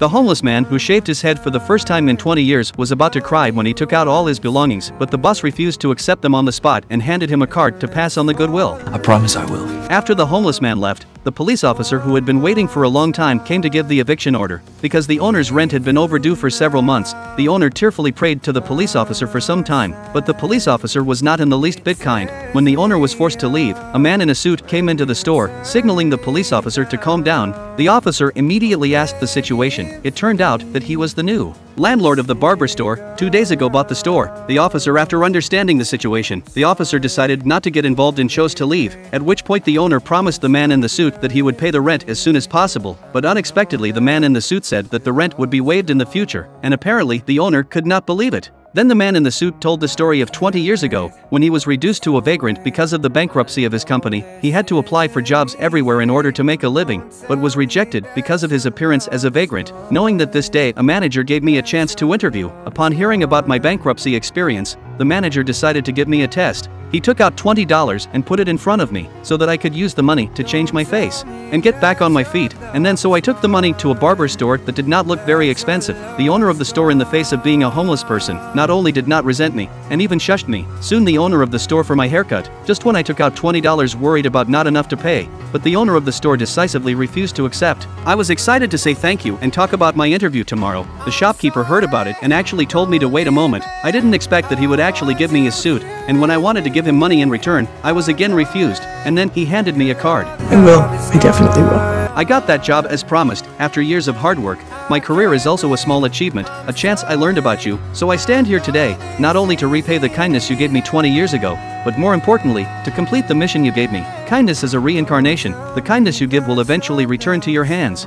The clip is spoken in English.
The homeless man who shaved his head for the first time in 20 years was about to cry when he took out all his belongings, but the boss refused to accept them on the spot and handed him a card to pass on the goodwill. I promise I will. After the homeless man left, the police officer who had been waiting for a long time came to give the eviction order. Because the owner's rent had been overdue for several months, the owner tearfully prayed to the police officer for some time, but the police officer was not in the least bit kind. When the owner was forced to leave, a man in a suit came into the store, signaling the police officer to calm down. The officer immediately asked the situation. It turned out that he was the new landlord of the barber store. 2 days ago bought the store. The officer, after understanding the situation, the officer decided not to get involved and chose to leave, at which point the owner promised the man in the suit that he would pay the rent as soon as possible, but unexpectedly the man in the suit said that the rent would be waived in the future, and apparently the owner could not believe it. Then the man in the suit told the story of 20 years ago, when he was reduced to a vagrant because of the bankruptcy of his company. He had to apply for jobs everywhere in order to make a living, but was rejected because of his appearance as a vagrant. Knowing that this day a manager gave me a chance to interview, upon hearing about my bankruptcy experience, the manager decided to give me a test. He took out $20 and put it in front of me, so that I could use the money to change my face and get back on my feet, and then so I took the money to a barber store that did not look very expensive. The owner of the store, in the face of being a homeless person, not only did not resent me, and even shushed me. Soon the owner of the store for my haircut, just when I took out $20 worried about not enough to pay, but the owner of the store decisively refused to accept. I was excited to say thank you and talk about my interview tomorrow. The shopkeeper heard about it and actually told me to wait a moment. I didn't expect that he would actually give me his suit, and when I wanted to give him money in return, I was again refused, and then he handed me a card. I will. I definitely will. I got that job as promised. After years of hard work, my career is also a small achievement, a chance I learned about you, so I stand here today, not only to repay the kindness you gave me 20 years ago, but more importantly, to complete the mission you gave me. Kindness is a reincarnation. The kindness you give will eventually return to your hands.